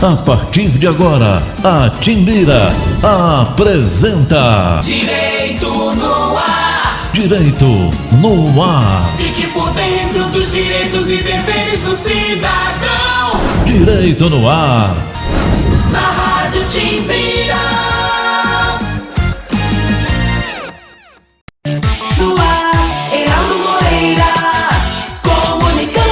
A partir de agora, a Timbira apresenta Direito no Ar. Direito no Ar. Fique por dentro dos direitos e deveres do cidadão. Direito no Ar. Na Rádio Timbira. No ar, Heraldo Moreira, comunicando.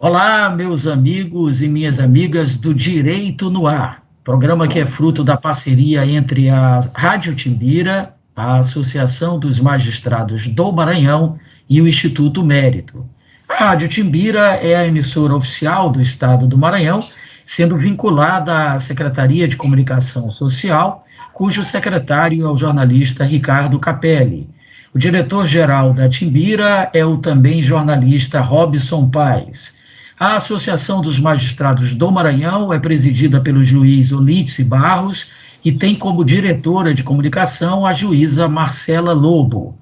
Olá, meus amigos e minhas amigas do Direito no Ar, programa que é fruto da parceria entre a Rádio Timbira, a Associação dos Magistrados do Maranhão e o Instituto Mérito. A Rádio Timbira é a emissora oficial do Estado do Maranhão, sendo vinculada à Secretaria de Comunicação Social, cujo secretário é o jornalista Ricardo Capelli. O diretor-geral da Timbira é o também jornalista Robson Paes. A Associação dos Magistrados do Maranhão é presidida pelo juiz Olídice Barros e tem como diretora de comunicação a juíza Marcela Lobo.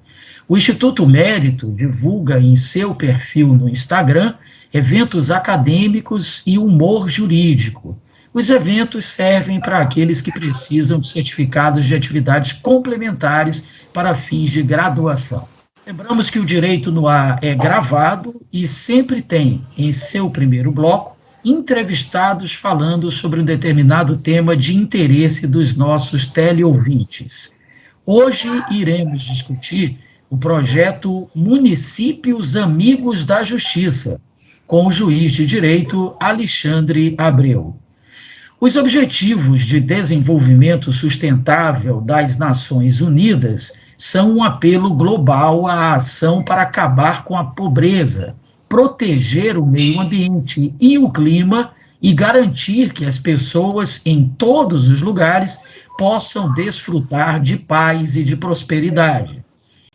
O Instituto Mérito divulga em seu perfil no Instagram eventos acadêmicos e humor jurídico. Os eventos servem para aqueles que precisam de certificados de atividades complementares para fins de graduação. Lembramos que o Direito no Ar é gravado e sempre tem, em seu primeiro bloco, entrevistados falando sobre um determinado tema de interesse dos nossos teleouvintes. Hoje iremos discutir o projeto Municípios Amigos da Justiça, com o juiz de direito Alexandre Abreu. Os Objetivos de Desenvolvimento Sustentável das Nações Unidas são um apelo global à ação para acabar com a pobreza, proteger o meio ambiente e o clima e garantir que as pessoas em todos os lugares possam desfrutar de paz e de prosperidade.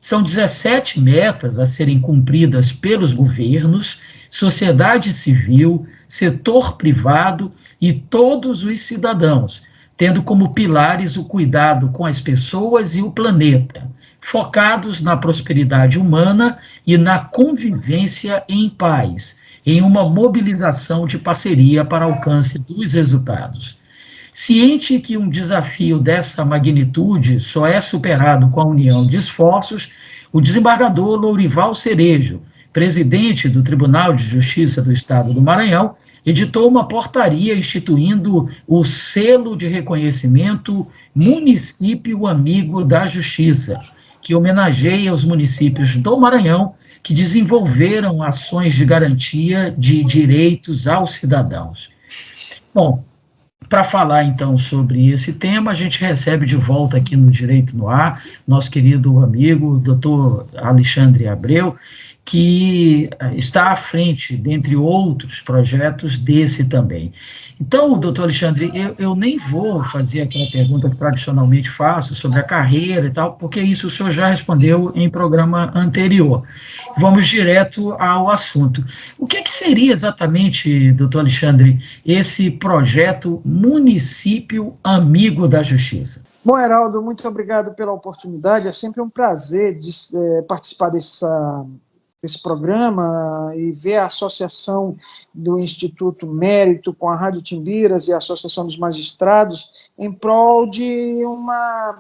São 17 metas a serem cumpridas pelos governos, sociedade civil, setor privado e todos os cidadãos, tendo como pilares o cuidado com as pessoas e o planeta, focados na prosperidade humana e na convivência em paz, em uma mobilização de parceria para alcance dos resultados. Ciente que um desafio dessa magnitude só é superado com a união de esforços, o desembargador Lourival Cerejo, presidente do Tribunal de Justiça do Estado do Maranhão, editou uma portaria instituindo o selo de reconhecimento Município Amigo da Justiça, que homenageia os municípios do Maranhão que desenvolveram ações de garantia de direitos aos cidadãos. Bom, para falar, então, sobre esse tema, a gente recebe de volta aqui no Direito no Ar nosso querido amigo, doutor Alexandre Abreu, que está à frente, dentre outros projetos, desse também. Então, doutor Alexandre, eu nem vou fazer aquela pergunta que tradicionalmente faço sobre a carreira e tal, porque isso o senhor já respondeu em programa anterior. Vamos direto ao assunto. O que seria exatamente, doutor Alexandre, esse projeto Município Amigo da Justiça? Bom, Heraldo, muito obrigado pela oportunidade. É sempre um prazer participar desse programa e ver a associação do Instituto Mérito com a Rádio Timbiras e a Associação dos Magistrados em prol de uma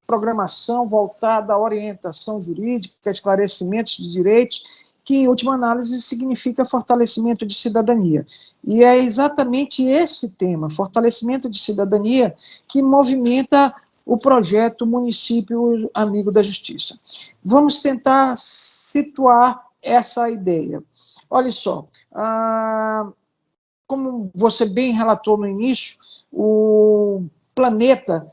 programação voltada à orientação jurídica, esclarecimentos de direitos, que, em última análise, significa fortalecimento de cidadania. E é exatamente esse tema, fortalecimento de cidadania, que movimenta o projeto Município Amigo da Justiça. Vamos tentar situar essa ideia. Olha só, como você bem relatou no início, o planeta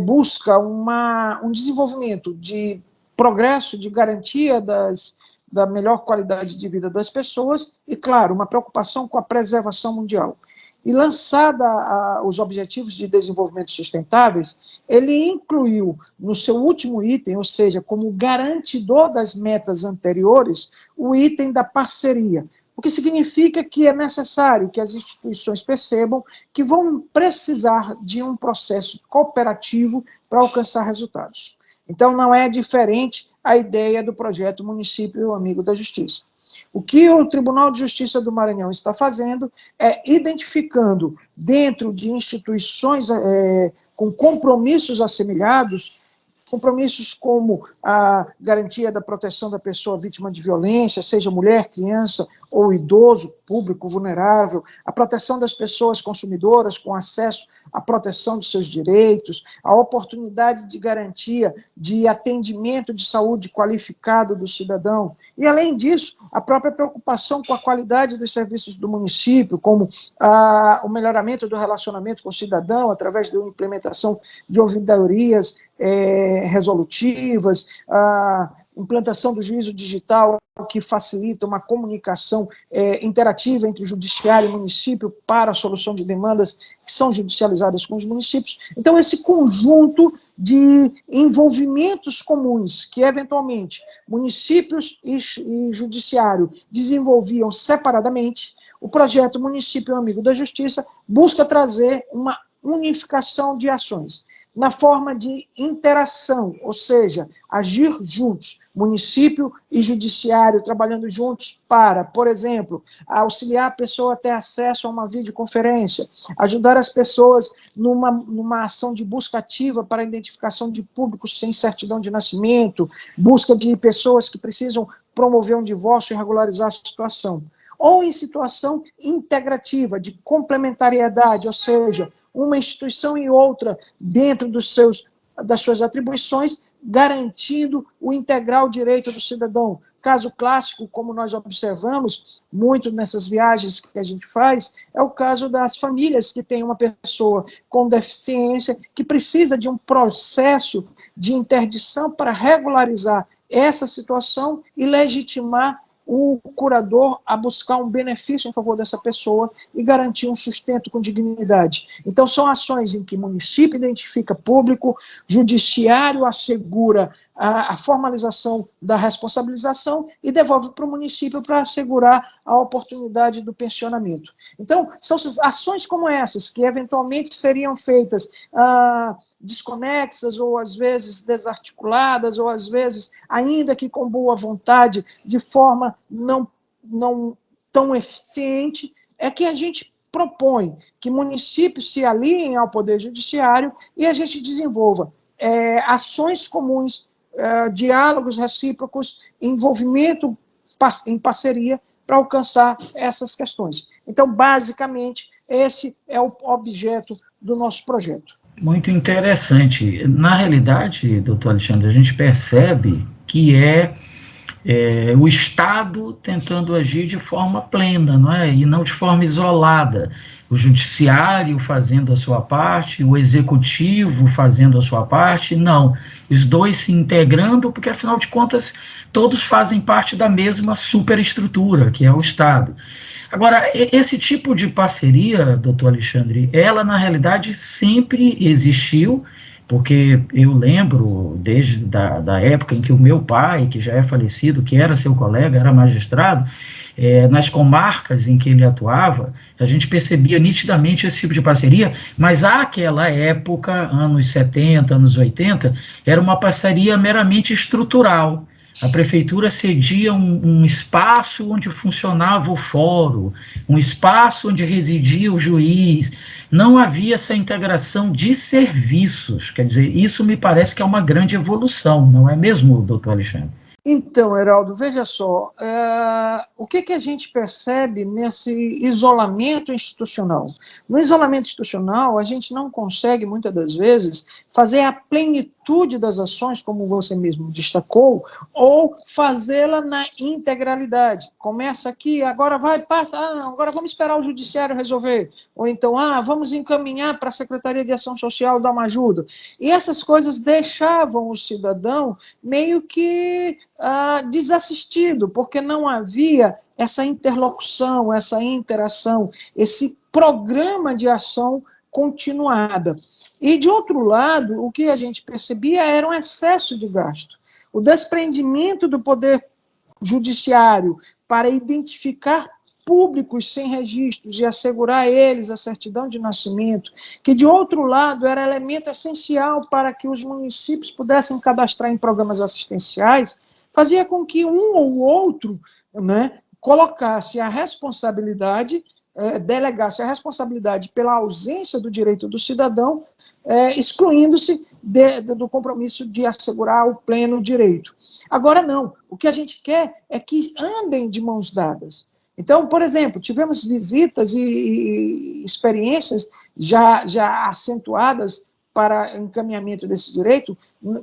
busca um desenvolvimento de progresso, de garantia da melhor qualidade de vida das pessoas e, claro, uma preocupação com a preservação mundial. E lançada os Objetivos de Desenvolvimento Sustentáveis, ele incluiu no seu último item, ou seja, como garantidor das metas anteriores, o item da parceria, o que significa que é necessário que as instituições percebam que vão precisar de um processo cooperativo para alcançar resultados. Então, não é diferente a ideia do projeto Município Amigo da Justiça. O que o Tribunal de Justiça do Maranhão está fazendo é identificando, dentro de instituições com compromissos assemelhados, compromissos como a garantia da proteção da pessoa vítima de violência, seja mulher, criança ou idoso, público vulnerável, a proteção das pessoas consumidoras com acesso à proteção de seus direitos, a oportunidade de garantia de atendimento de saúde qualificado do cidadão, e, além disso, a própria preocupação com a qualidade dos serviços do município, como o melhoramento do relacionamento com o cidadão, através da implementação de ouvidorias resolutivas, a implantação do juízo digital, que facilita uma comunicação interativa entre o judiciário e o município para a solução de demandas que são judicializadas com os municípios. Então, esse conjunto de envolvimentos comuns que, eventualmente, municípios e judiciário desenvolviam separadamente, o projeto Município Amigo da Justiça busca trazer uma unificação de ações na forma de interação, ou seja, agir juntos, município e judiciário trabalhando juntos para, por exemplo, auxiliar a pessoa a ter acesso a uma videoconferência, ajudar as pessoas numa ação de busca ativa para a identificação de públicos sem certidão de nascimento, busca de pessoas que precisam promover um divórcio e regularizar a situação, ou em situação integrativa, de complementariedade, ou seja, uma instituição e outra dentro das suas atribuições, garantindo o integral direito do cidadão. Caso clássico, como nós observamos muito nessas viagens que a gente faz, é o caso das famílias que têm uma pessoa com deficiência que precisa de um processo de interdição para regularizar essa situação e legitimar o curador a buscar um benefício em favor dessa pessoa e garantir um sustento com dignidade. Então, são ações em que o município identifica público, judiciário assegura a formalização da responsabilização e devolve para o município para assegurar a oportunidade do pensionamento. Então, são ações como essas, que eventualmente seriam feitas desconexas, ou às vezes desarticuladas, ou às vezes, ainda que com boa vontade, de forma não tão eficiente, é que a gente propõe que municípios se aliem ao Poder Judiciário e a gente desenvolva ações comuns, diálogos recíprocos, envolvimento em parceria para alcançar essas questões. Então, basicamente, esse é o objeto do nosso projeto. Muito interessante. Na realidade, doutor Alexandre, a gente percebe que o Estado tentando agir de forma plena, não é? E não de forma isolada. O judiciário fazendo a sua parte, o executivo fazendo a sua parte, não. Os dois se integrando, porque, afinal de contas, todos fazem parte da mesma superestrutura, que é o Estado. Agora, esse tipo de parceria, doutor Alexandre, ela, na realidade, sempre existiu, porque eu lembro, desde da época em que o meu pai, que já é falecido, que era seu colega, era magistrado, nas comarcas em que ele atuava, a gente percebia nitidamente esse tipo de parceria, mas àquela época, anos 70, anos 80, era uma parceria meramente estrutural. A prefeitura cedia um espaço onde funcionava o fórum, um espaço onde residia o juiz. Não havia essa integração de serviços. Quer dizer, isso me parece que é uma grande evolução, não é mesmo, doutor Alexandre? Então, Heraldo, veja só, o que a gente percebe nesse isolamento institucional? No isolamento institucional, a gente não consegue, muitas das vezes, fazer a plenitude das ações, como você mesmo destacou, ou fazê-la na integralidade. Começa aqui, agora passa, agora vamos esperar o judiciário resolver, ou então, vamos encaminhar para a Secretaria de Ação Social dar uma ajuda. E essas coisas deixavam o cidadão meio que desassistido, porque não havia essa interlocução, essa interação, esse programa de ação continuada. E, de outro lado, o que a gente percebia era um excesso de gasto. O desprendimento do poder judiciário para identificar públicos sem registros e assegurar a eles a certidão de nascimento, que, de outro lado, era elemento essencial para que os municípios pudessem cadastrar em programas assistenciais, fazia com que um ou outro, né, colocasse a responsabilidade, delegasse a responsabilidade pela ausência do direito do cidadão, excluindo-se do compromisso de assegurar o pleno direito. Agora, não. O que a gente quer é que andem de mãos dadas. Então, por exemplo, tivemos visitas e experiências já acentuadas para encaminhamento desse direito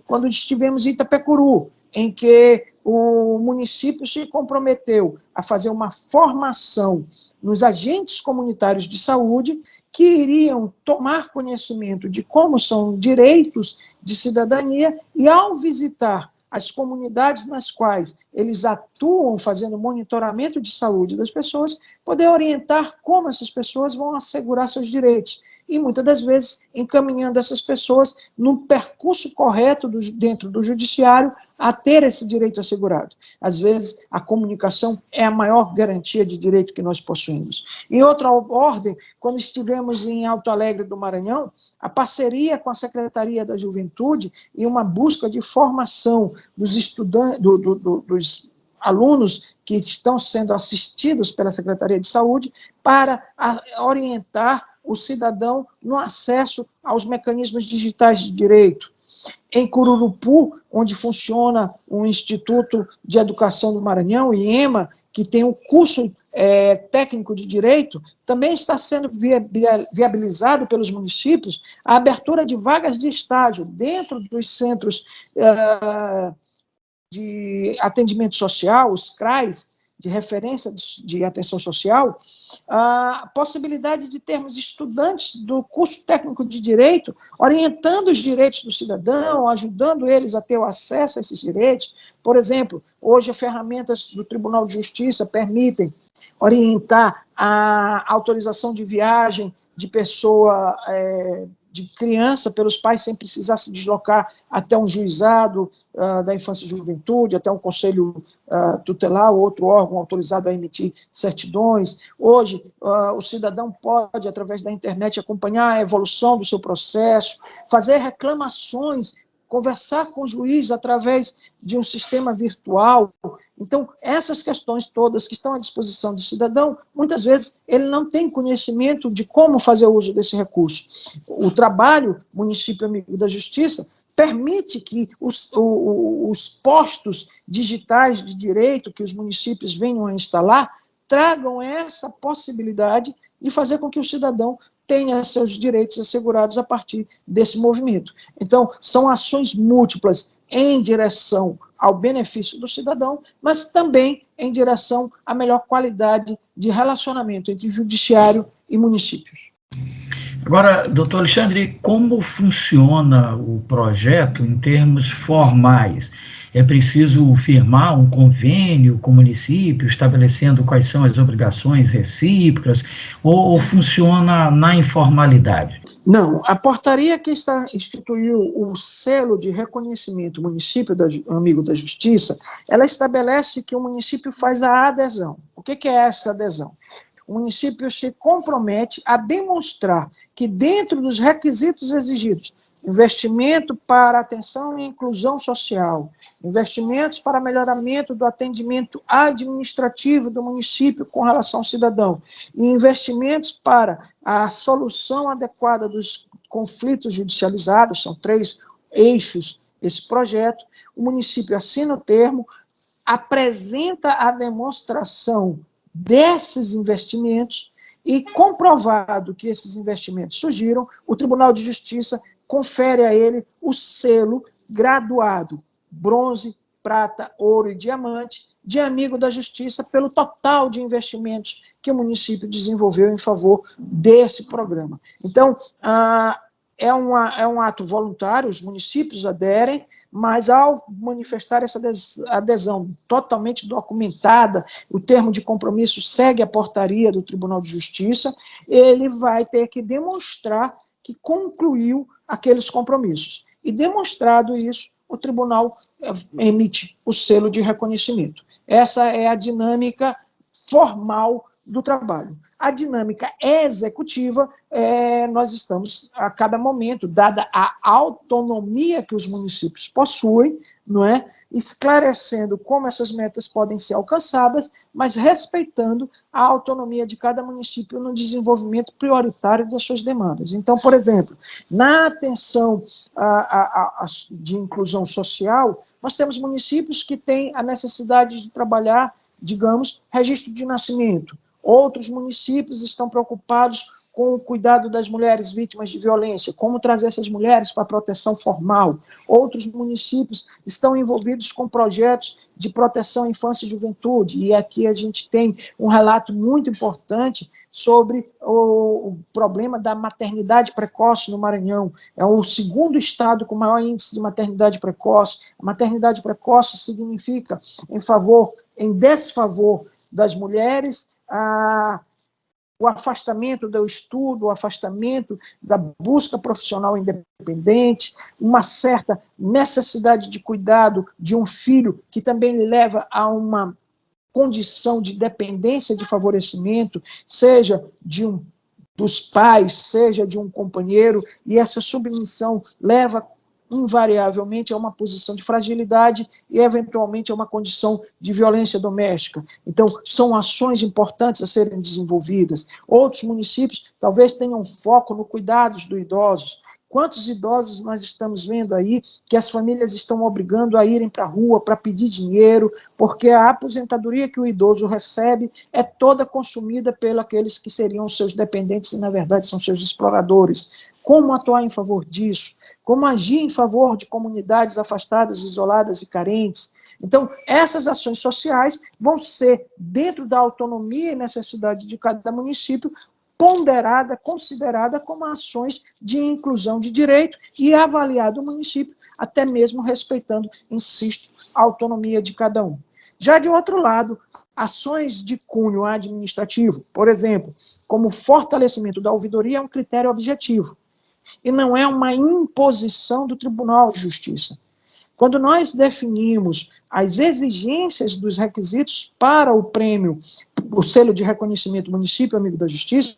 quando estivemos em Itapecuru, em que o município se comprometeu a fazer uma formação nos agentes comunitários de saúde que iriam tomar conhecimento de como são direitos de cidadania e, ao visitar as comunidades nas quais eles atuam fazendo monitoramento de saúde das pessoas, poder orientar como essas pessoas vão assegurar seus direitos. E, muitas das vezes, encaminhando essas pessoas num percurso correto dentro do judiciário a ter esse direito assegurado. Às vezes, a comunicação é a maior garantia de direito que nós possuímos. Em outra ordem, quando estivemos em Alto Alegre do Maranhão, a parceria com a Secretaria da Juventude e uma busca de formação dos estudantes, dos alunos que estão sendo assistidos pela Secretaria de Saúde para orientar o cidadão no acesso aos mecanismos digitais de direito. Em Cururupu, onde funciona o Instituto de Educação do Maranhão, IEMA, que tem um curso técnico de direito, também está sendo viabilizado pelos municípios a abertura de vagas de estágio dentro dos centros de atendimento social, os CRAs, de referência de atenção social, a possibilidade de termos estudantes do curso técnico de direito orientando os direitos do cidadão, ajudando eles a ter o acesso a esses direitos. Por exemplo, hoje as ferramentas do Tribunal de Justiça permitem orientar a autorização de viagem de pessoa, de criança, pelos pais, sem precisar se deslocar até um juizado da infância e juventude, até um conselho tutelar ou outro órgão autorizado a emitir certidões. Hoje, o cidadão pode, através da internet, acompanhar a evolução do seu processo, fazer reclamações, conversar com o juiz através de um sistema virtual. Então, essas questões todas que estão à disposição do cidadão, muitas vezes ele não tem conhecimento de como fazer uso desse recurso. O trabalho Município Amigo da Justiça permite que os postos digitais de direito que os municípios venham a instalar tragam essa possibilidade de fazer com que o cidadão tenha seus direitos assegurados a partir desse movimento. Então, são ações múltiplas em direção ao benefício do cidadão, mas também em direção à melhor qualidade de relacionamento entre judiciário e municípios. Agora, doutor Alexandre, como funciona o projeto em termos formais? É preciso firmar um convênio com o município, estabelecendo quais são as obrigações recíprocas, ou funciona na informalidade? Não, a portaria que instituiu o selo de reconhecimento Município Amigo da Justiça, ela estabelece que o município faz a adesão. O que é essa adesão? O município se compromete a demonstrar que, dentro dos requisitos exigidos, investimento para atenção e inclusão social, investimentos para melhoramento do atendimento administrativo do município com relação ao cidadão, e investimentos para a solução adequada dos conflitos judicializados, são 3 eixos esse projeto, o município assina o termo, apresenta a demonstração desses investimentos e, comprovado que esses investimentos surgiram, o Tribunal de Justiça confere a ele o selo graduado, bronze, prata, ouro e diamante, de Amigo da Justiça, pelo total de investimentos que o município desenvolveu em favor desse programa. Então, é um ato voluntário, os municípios aderem, mas ao manifestar essa adesão totalmente documentada, o termo de compromisso segue a portaria do Tribunal de Justiça, ele vai ter que demonstrar que concluiu aqueles compromissos. E, demonstrado isso, o tribunal emite o selo de reconhecimento. Essa é a dinâmica formal do trabalho. A dinâmica executiva, nós estamos, a cada momento, dada a autonomia que os municípios possuem, não é? Esclarecendo como essas metas podem ser alcançadas, mas respeitando a autonomia de cada município no desenvolvimento prioritário das suas demandas. Então, por exemplo, na atenção de inclusão social, nós temos municípios que têm a necessidade de trabalhar, digamos, registro de nascimento. Outros municípios estão preocupados com o cuidado das mulheres vítimas de violência, como trazer essas mulheres para a proteção formal. Outros municípios estão envolvidos com projetos de proteção à infância e juventude, e aqui a gente tem um relato muito importante sobre o problema da maternidade precoce no Maranhão. É o segundo estado com maior índice de maternidade precoce. A maternidade precoce significa em desfavor das mulheres, o afastamento do estudo, o afastamento da busca profissional independente, uma certa necessidade de cuidado de um filho que também lhe leva a uma condição de dependência de favorecimento, seja dos pais, seja de um companheiro, e essa submissão leva invariavelmente a uma posição de fragilidade e, eventualmente, a uma condição de violência doméstica. Então, são ações importantes a serem desenvolvidas. Outros municípios talvez tenham foco no cuidado dos idosos. Quantos idosos nós estamos vendo aí que as famílias estão obrigando a irem para a rua para pedir dinheiro, porque a aposentadoria que o idoso recebe é toda consumida pelos aqueles que seriam seus dependentes e, na verdade, são seus exploradores. Como atuar em favor disso? Como agir em favor de comunidades afastadas, isoladas e carentes? Então, essas ações sociais vão ser, dentro da autonomia e necessidade de cada município, ponderada, considerada como ações de inclusão de direito e avaliado o município, até mesmo respeitando, insisto, a autonomia de cada um. Já de outro lado, ações de cunho administrativo, por exemplo, como o fortalecimento da ouvidoria é um critério objetivo, e não é uma imposição do Tribunal de Justiça. Quando nós definimos as exigências dos requisitos para o prêmio, o selo de reconhecimento Município Amigo da Justiça,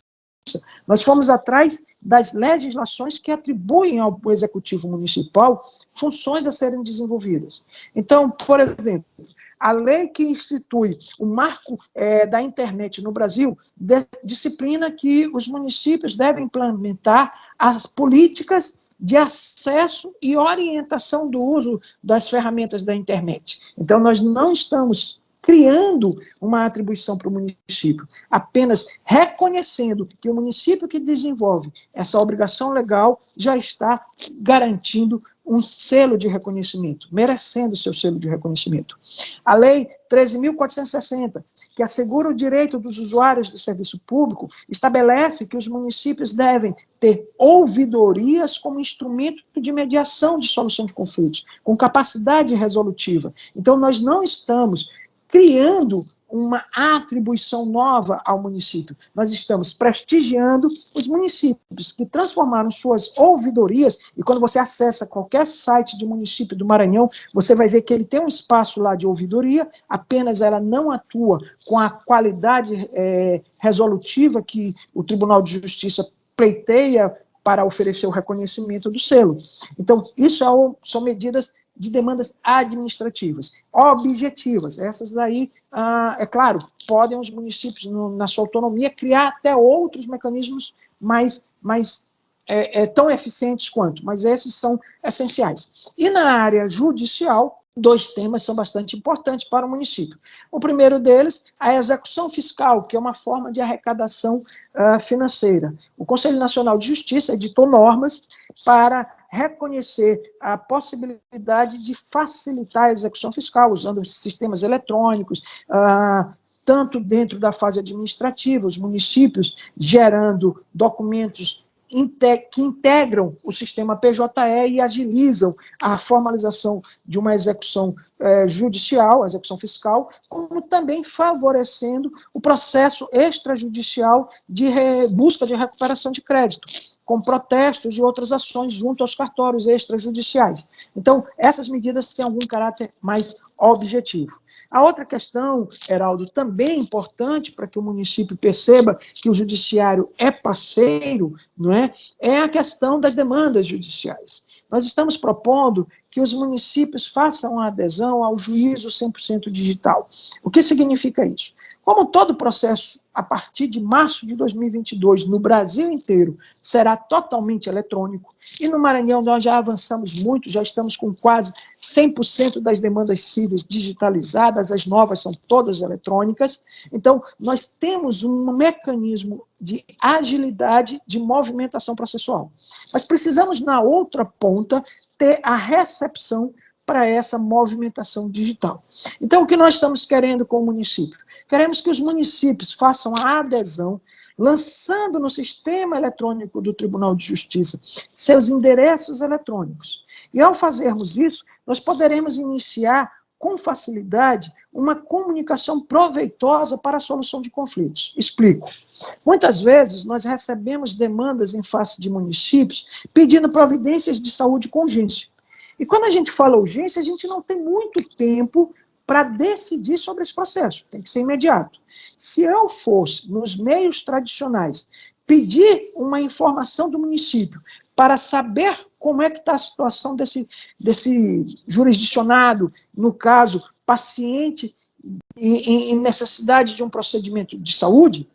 nós fomos atrás das legislações que atribuem ao Executivo Municipal funções a serem desenvolvidas. Então, por exemplo, a lei que institui o marco da internet no Brasil disciplina que os municípios devem implementar as políticas de acesso e orientação do uso das ferramentas da internet. Então, nós não estamos criando uma atribuição para o município, apenas reconhecendo que o município que desenvolve essa obrigação legal já está garantindo um selo de reconhecimento, merecendo seu selo de reconhecimento. A Lei 13.460, que assegura o direito dos usuários do serviço público, estabelece que os municípios devem ter ouvidorias como instrumento de mediação de solução de conflitos, com capacidade resolutiva. Então, nós não estamos criando uma atribuição nova ao município. Nós estamos prestigiando os municípios que transformaram suas ouvidorias, e quando você acessa qualquer site de município do Maranhão, você vai ver que ele tem um espaço lá de ouvidoria, apenas ela não atua com a qualidade resolutiva que o Tribunal de Justiça pleiteia para oferecer o reconhecimento do selo. Então, isso são medidas de demandas administrativas, objetivas. Essas daí, é claro, podem os municípios, na sua autonomia, criar até outros mecanismos mais tão eficientes quanto, mas esses são essenciais. E na área judicial, 2 temas são bastante importantes para o município. O primeiro deles, a execução fiscal, que é uma forma de arrecadação financeira. O Conselho Nacional de Justiça editou normas para reconhecer a possibilidade de facilitar a execução fiscal, usando sistemas eletrônicos, tanto dentro da fase administrativa, os municípios gerando documentos que integram o sistema PJE e agilizam a formalização de uma execução judicial, a execução fiscal, como também favorecendo o processo extrajudicial de busca de recuperação de crédito. com protestos e outras ações junto aos cartórios extrajudiciais. Então, essas medidas têm algum caráter mais objetivo. A outra questão, Heraldo, também importante para que o município perceba que o judiciário é parceiro, não é? É a questão das demandas judiciais. Nós estamos propondo que os municípios façam a adesão ao juízo 100% digital. O que significa isso? Como todo processo, a partir de março de 2022, no Brasil inteiro, será totalmente eletrônico, e no Maranhão nós já avançamos muito, já estamos com quase 100% das demandas cíveis digitalizadas, as novas são todas eletrônicas, então nós temos um mecanismo de agilidade de movimentação processual. Mas precisamos, na outra ponta, ter a recepção para essa movimentação digital. Então, o que nós estamos querendo com o município? Queremos que os municípios façam a adesão, lançando no sistema eletrônico do Tribunal de Justiça seus endereços eletrônicos. E, ao fazermos isso, nós poderemos iniciar com facilidade uma comunicação proveitosa para a solução de conflitos. Explico. Muitas vezes, nós recebemos demandas em face de municípios pedindo providências de saúde com urgência. E quando a gente fala urgência, a gente não tem muito tempo para decidir sobre esse processo, tem que ser imediato. Se eu fosse, nos meios tradicionais, pedir uma informação do município para saber como é que está a situação desse jurisdicionado, no caso, paciente em necessidade de um procedimento de saúde,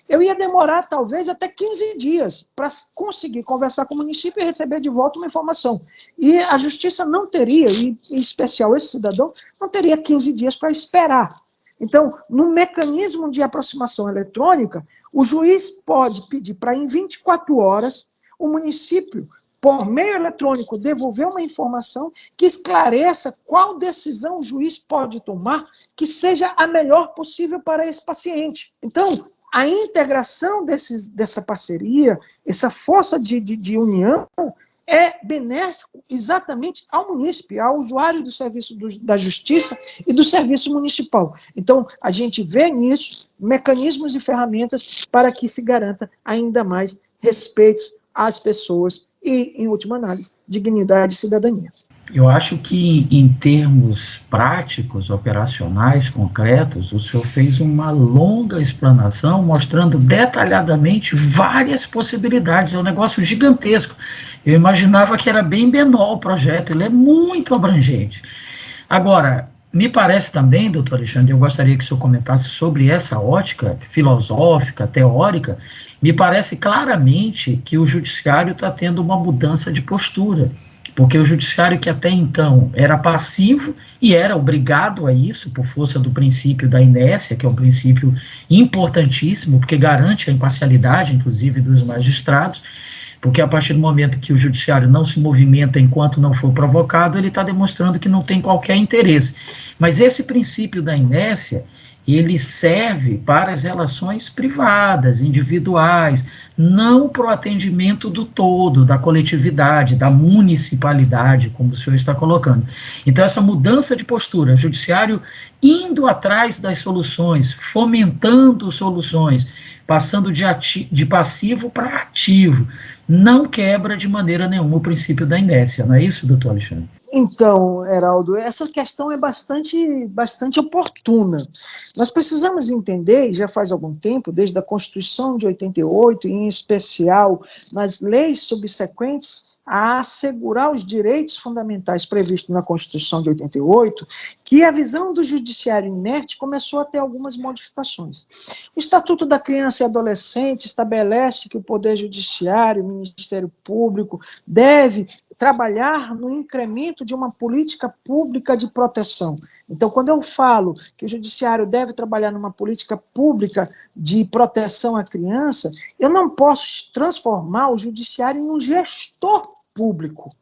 eu ia demorar talvez até 15 dias para conseguir conversar com o município e receber de volta uma informação. E a justiça não teria, e em especial esse cidadão, não teria 15 dias para esperar. Então, no mecanismo de aproximação eletrônica, o juiz pode pedir para, em 24 horas, o município, por meio eletrônico, devolver uma informação que esclareça qual decisão o juiz pode tomar que seja a melhor possível para esse paciente. Então, a integração dessa parceria, essa força de união, é benéfico exatamente ao munícipe, ao usuário do serviço da justiça e do serviço municipal. Então, a gente vê nisso mecanismos e ferramentas para que se garanta ainda mais respeito às pessoas e, em última análise, dignidade e cidadania. Eu acho que, em termos práticos, operacionais, concretos, o senhor fez uma longa explanação, mostrando detalhadamente várias possibilidades. É um negócio gigantesco. Eu imaginava que era bem menor o projeto, ele é muito abrangente. Agora, me parece também, doutor Alexandre, eu gostaria que o senhor comentasse sobre essa ótica filosófica, teórica. Me parece claramente que o judiciário está tendo uma mudança de postura, porque o judiciário, que até então era passivo e era obrigado a isso por força do princípio da inércia, que é um princípio importantíssimo, porque garante a imparcialidade, inclusive, dos magistrados, porque a partir do momento que o judiciário não se movimenta enquanto não for provocado, ele está demonstrando que não tem qualquer interesse. Mas esse princípio da inércia, ele serve para as relações privadas, individuais, não para o atendimento do todo, da coletividade, da municipalidade, como o senhor está colocando. Então, essa mudança de postura, o judiciário indo atrás das soluções, fomentando soluções, passando de passivo para ativo, não quebra de maneira nenhuma o princípio da inércia, não é isso, doutor Alexandre? Então, Heraldo, essa questão é bastante oportuna. Nós precisamos entender, já faz algum tempo, desde a Constituição de 88, e em especial nas leis subsequentes a assegurar os direitos fundamentais previstos na Constituição de 88, que a visão do judiciário inerte começou a ter algumas modificações. O Estatuto da Criança e Adolescente estabelece que o Poder Judiciário, o Ministério Público, deve trabalhar no incremento de uma política pública de proteção. Então, quando eu falo que o judiciário deve trabalhar numa política pública de proteção à criança, eu não posso transformar o judiciário em um gestor público.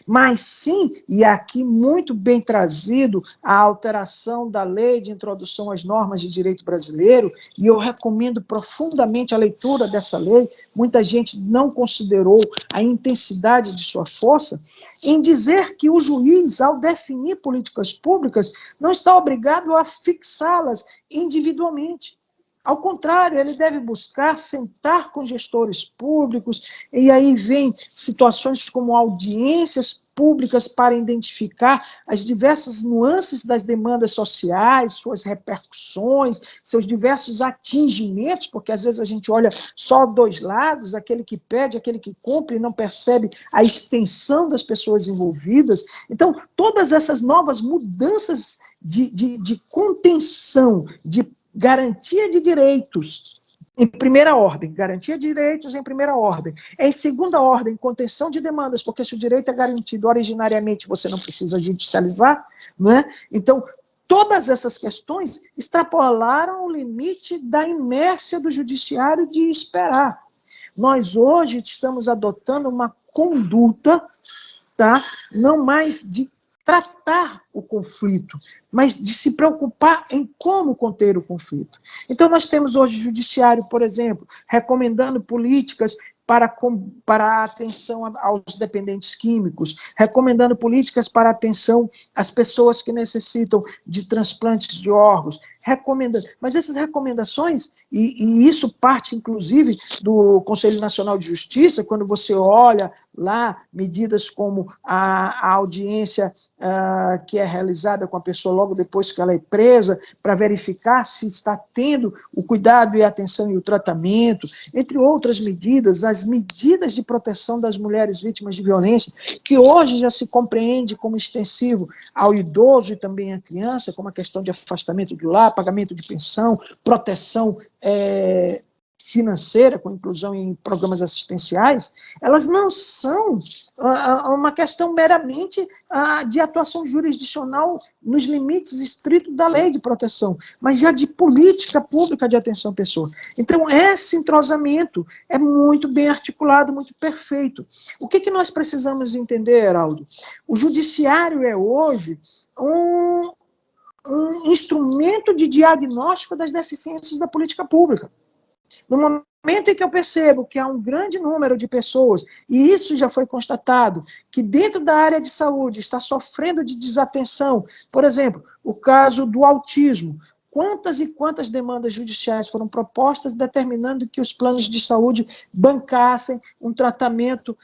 Mas sim, e aqui muito bem trazido a alteração da lei de introdução às normas de direito brasileiro, e eu recomendo profundamente a leitura dessa lei, muita gente não considerou a intensidade de sua força, em dizer que o juiz, ao definir políticas públicas, não está obrigado a fixá-las individualmente. Ao contrário, ele deve buscar sentar com gestores públicos, e aí vem situações como audiências públicas para identificar as diversas nuances das demandas sociais, suas repercussões, seus diversos atingimentos, porque às vezes a gente olha só dois lados, aquele que pede, aquele que cumpre, e não percebe a extensão das pessoas envolvidas. Então, todas essas novas mudanças de contenção, de garantia de direitos, em primeira ordem, garantia de direitos em primeira ordem. Em segunda ordem, contenção de demandas, porque se o direito é garantido originariamente, você não precisa judicializar, não é? Então, todas essas questões extrapolaram o limite da inércia do judiciário de esperar. Nós hoje estamos adotando uma conduta, tá? Não mais de tratar o conflito, mas de se preocupar em como conter o conflito. Então, nós temos hoje o judiciário, por exemplo, recomendando políticas para a atenção aos dependentes químicos, recomendando políticas para a atenção às pessoas que necessitam de transplantes de órgãos, mas essas recomendações, e isso parte, inclusive, do Conselho Nacional de Justiça, quando você olha lá medidas como a audiência que é realizada com a pessoa logo depois que ela é presa, para verificar se está tendo o cuidado e a atenção e o tratamento, entre outras medidas, as medidas de proteção das mulheres vítimas de violência, que hoje já se compreende como extensivo ao idoso e também à criança, como a questão de afastamento do lar, pagamento de pensão, proteção financeira, com inclusão em programas assistenciais, elas não são uma questão meramente de atuação jurisdicional nos limites estritos da lei de proteção, mas já de política pública de atenção à pessoa. Então, esse entrosamento é muito bem articulado, muito perfeito. O que nós precisamos entender, Heraldo? O judiciário é hoje um instrumento de diagnóstico das deficiências da política pública. No momento em que eu percebo que há um grande número de pessoas, e isso já foi constatado, que dentro da área de saúde está sofrendo de desatenção, por exemplo, o caso do autismo, quantas e quantas demandas judiciais foram propostas determinando que os planos de saúde bancassem um tratamento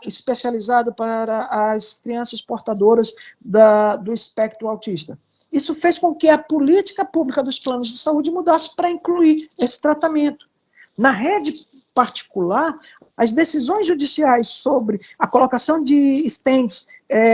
especializado para as crianças portadoras do espectro autista. Isso fez com que a política pública dos planos de saúde mudasse para incluir esse tratamento. Na rede particular, as decisões judiciais sobre a colocação de stents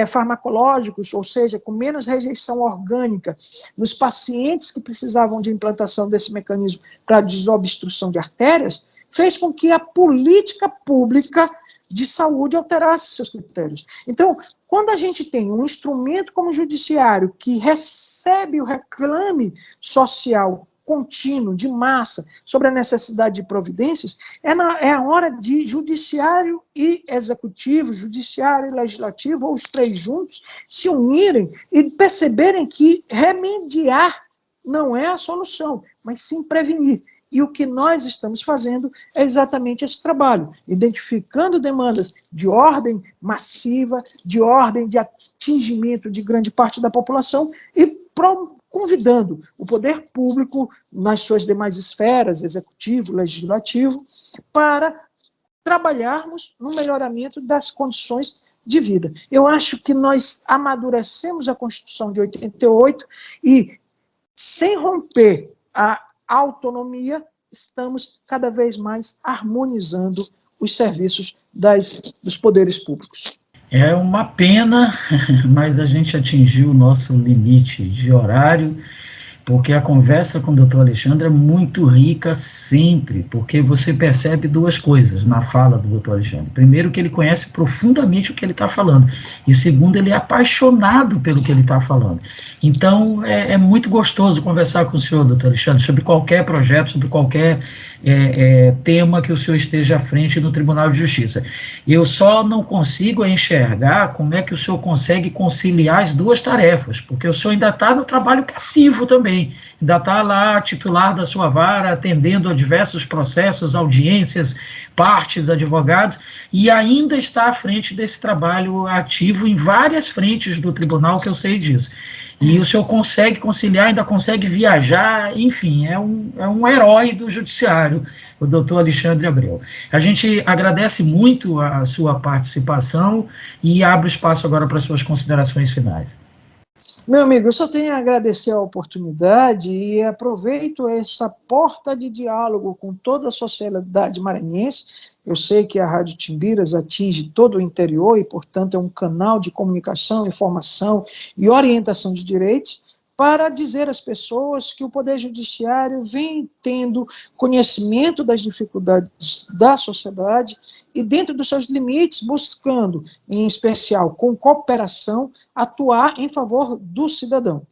farmacológicos, ou seja, com menos rejeição orgânica, nos pacientes que precisavam de implantação desse mecanismo para desobstrução de artérias, fez com que a política pública de saúde alterasse seus critérios. Então, quando a gente tem um instrumento como o judiciário que recebe o reclame social contínuo, de massa, sobre a necessidade de providências, é a hora de judiciário e executivo, judiciário e legislativo, ou os três juntos, se unirem e perceberem que remediar não é a solução, mas sim prevenir. E o que nós estamos fazendo é exatamente esse trabalho, identificando demandas de ordem massiva, de ordem de atingimento de grande parte da população e convidando o poder público nas suas demais esferas, executivo, legislativo, para trabalharmos no melhoramento das condições de vida. Eu acho que nós amadurecemos a Constituição de 88 e, sem romper a autonomia, estamos cada vez mais harmonizando os serviços dos poderes públicos. É uma pena, mas a gente atingiu o nosso limite de horário, porque a conversa com o doutor Alexandre é muito rica sempre, porque você percebe duas coisas na fala do doutor Alexandre. Primeiro, que ele conhece profundamente o que ele está falando, e segundo, ele é apaixonado pelo que ele está falando. Então, é muito gostoso conversar com o senhor, doutor Alexandre, sobre qualquer projeto, sobre qualquer tema que o senhor esteja à frente no Tribunal de Justiça. Eu só não consigo enxergar como é que o senhor consegue conciliar as duas tarefas, porque o senhor ainda está no trabalho passivo também, ainda está lá titular da sua vara, atendendo a diversos processos, audiências, partes, advogados, e ainda está à frente desse trabalho ativo em várias frentes do tribunal, que eu sei disso. E o senhor consegue conciliar, ainda consegue viajar, enfim, é um herói do judiciário, o doutor Alexandre Abreu. A gente agradece muito a sua participação e abre o espaço agora para suas considerações finais. Meu amigo, eu só tenho a agradecer a oportunidade e aproveito essa porta de diálogo com toda a sociedade maranhense. Eu sei que a Rádio Timbiras atinge todo o interior e, portanto, é um canal de comunicação, informação e orientação de direitos, para dizer às pessoas que o Poder Judiciário vem tendo conhecimento das dificuldades da sociedade e, dentro dos seus limites, buscando, em especial com cooperação, atuar em favor do cidadão.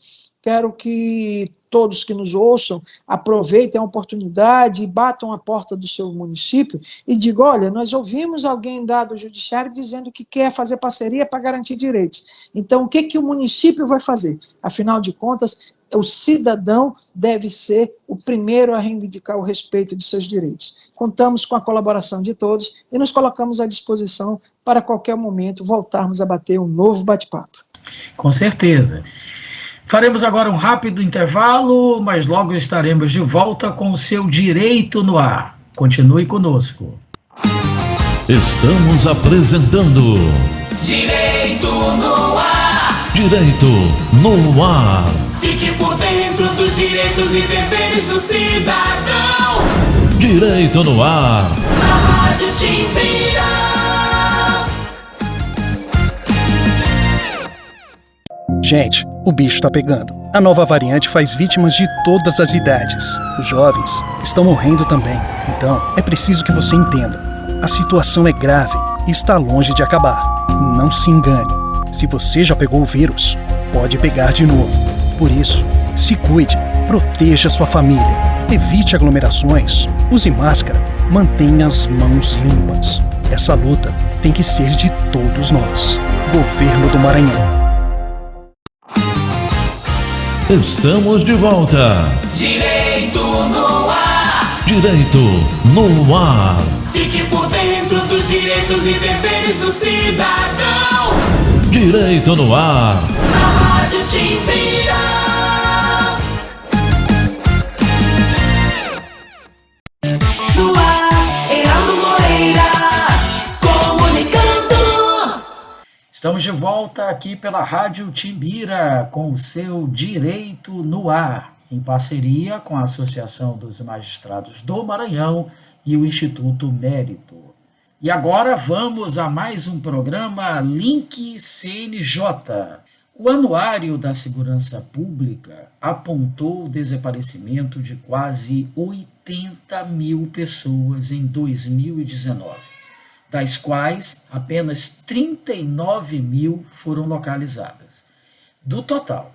Quero que todos que nos ouçam aproveitem a oportunidade e batam a porta do seu município e digam, olha, nós ouvimos alguém do judiciário dizendo que quer fazer parceria para garantir direitos. Então, o que o município vai fazer? Afinal de contas, o cidadão deve ser o primeiro a reivindicar o respeito de seus direitos. Contamos com a colaboração de todos e nos colocamos à disposição para, a qualquer momento, voltarmos a bater um novo bate-papo. Com certeza. Faremos agora um rápido intervalo, mas logo estaremos de volta com o seu Direito no Ar. Continue conosco. Estamos apresentando Direito no Ar. Direito no Ar. Fique por dentro dos direitos e deveres do cidadão. Direito no Ar. Na Rádio Timbira. Gente, o bicho tá pegando. A nova variante faz vítimas de todas as idades. Os jovens estão morrendo também. Então, é preciso que você entenda. A situação é grave e está longe de acabar. Não se engane. Se você já pegou o vírus, pode pegar de novo. Por isso, se cuide, proteja sua família. Evite aglomerações, use máscara, mantenha as mãos limpas. Essa luta tem que ser de todos nós. Governo do Maranhão. Estamos de volta. Direito no Ar. Direito no Ar. Fique por dentro dos direitos e deveres do cidadão. Direito no Ar. Na Rádio Timbira. No ar, Heraldo Moreira, comunicando. Estamos de volta aqui pela Rádio Timbira com o seu Direito no Ar, em parceria com a Associação dos Magistrados do Maranhão e o Instituto Mérito. E agora vamos a mais um programa Link CNJ. O Anuário da Segurança Pública apontou o desaparecimento de quase 80 mil pessoas em 2019. Das quais apenas 39 mil foram localizadas. Do total,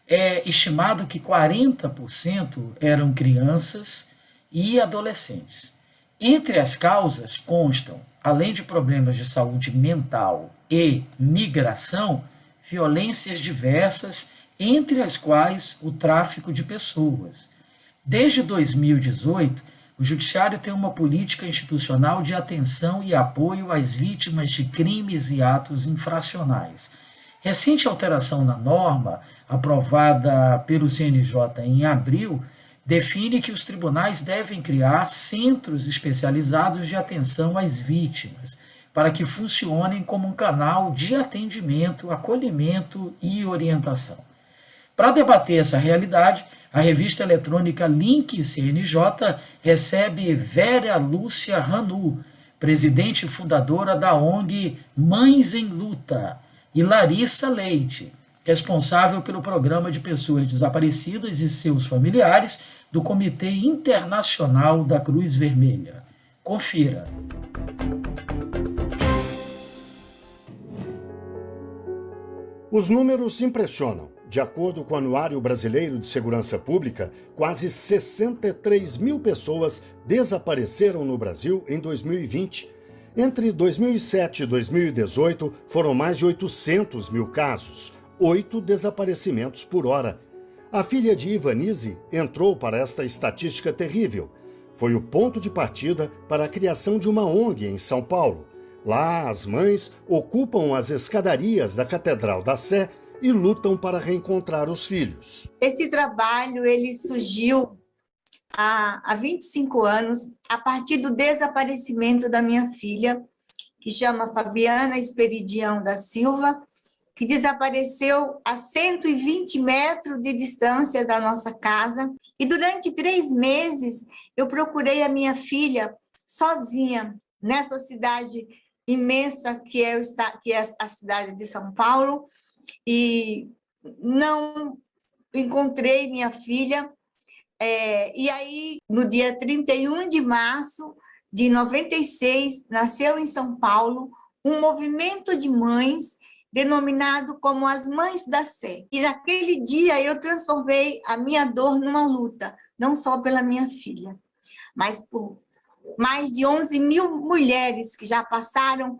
é estimado que 40% eram crianças e adolescentes. Entre as causas constam, além de problemas de saúde mental e migração, violências diversas, entre as quais o tráfico de pessoas. Desde 2018, o Judiciário tem uma política institucional de atenção e apoio às vítimas de crimes e atos infracionais. Recente alteração na norma, aprovada pelo CNJ em abril, define que os tribunais devem criar centros especializados de atenção às vítimas, para que funcionem como um canal de atendimento, acolhimento e orientação. Para debater essa realidade, a revista eletrônica Link CNJ recebe Vera Lúcia Ranu, presidente e fundadora da ONG Mães em Luta, e Larissa Leite, responsável pelo programa de pessoas desaparecidas e seus familiares do Comitê Internacional da Cruz Vermelha. Confira. Os números impressionam. De acordo com o Anuário Brasileiro de Segurança Pública, quase 63 mil pessoas desapareceram no Brasil em 2020. Entre 2007 e 2018, foram mais de 800 mil casos, 8 desaparecimentos por hora. A filha de Ivanise entrou para esta estatística terrível. Foi o ponto de partida para a criação de uma ONG em São Paulo. Lá, as mães ocupam as escadarias da Catedral da Sé e lutam para reencontrar os filhos. Esse trabalho ele surgiu há 25 anos, a partir do desaparecimento da minha filha, que chama Fabiana Esperidião da Silva, que desapareceu a 120 metros de distância da nossa casa. E durante 3 meses eu procurei a minha filha sozinha, nessa cidade imensa que é a cidade de São Paulo, e não encontrei minha filha. E aí, no dia 31 de março de 96, nasceu em São Paulo um movimento de mães denominado como as Mães da Sé. E naquele dia eu transformei a minha dor numa luta, não só pela minha filha, mas por mais de 11 mil mulheres que já passaram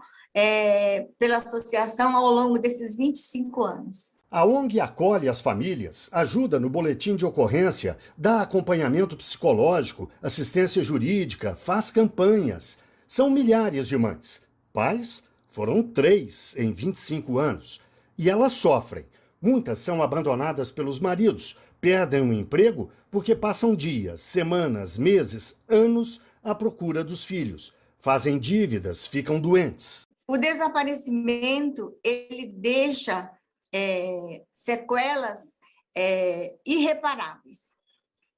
pela associação ao longo desses 25 anos. A ONG acolhe as famílias, ajuda no boletim de ocorrência, dá acompanhamento psicológico, assistência jurídica, faz campanhas. São milhares de mães. Pais foram 3 em 25 anos. E elas sofrem. Muitas são abandonadas pelos maridos, perdem o emprego porque passam dias, semanas, meses, anos à procura dos filhos. Fazem dívidas, ficam doentes. O desaparecimento, ele deixa sequelas irreparáveis,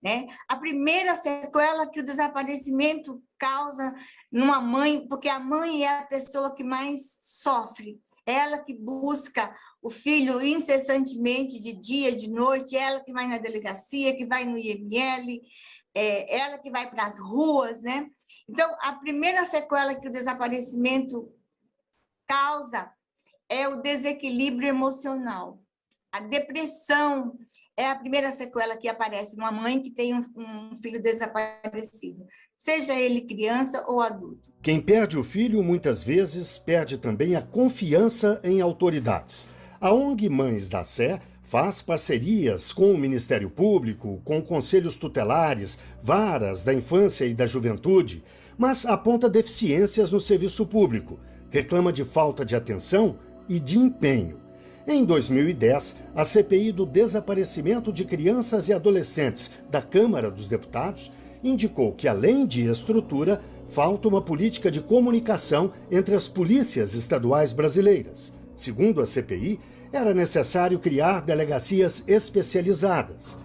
né? A primeira sequela que o desaparecimento causa numa mãe, porque a mãe é a pessoa que mais sofre, ela que busca o filho incessantemente, de dia, de noite, ela que vai na delegacia, que vai no IML, ela que vai para as ruas, né? Então, a primeira sequela que o desaparecimento causa é o desequilíbrio emocional. A depressão é a primeira sequela que aparece numa mãe que tem um filho desaparecido, seja ele criança ou adulto. Quem perde o filho, muitas vezes, perde também a confiança em autoridades. A ONG Mães da Sé faz parcerias com o Ministério Público, com conselhos tutelares, varas da infância e da juventude, mas aponta deficiências no serviço público, reclama de falta de atenção e de empenho. Em 2010, a CPI do desaparecimento de crianças e adolescentes da Câmara dos Deputados indicou que, além de estrutura, falta uma política de comunicação entre as polícias estaduais brasileiras. Segundo a CPI, era necessário criar delegacias especializadas.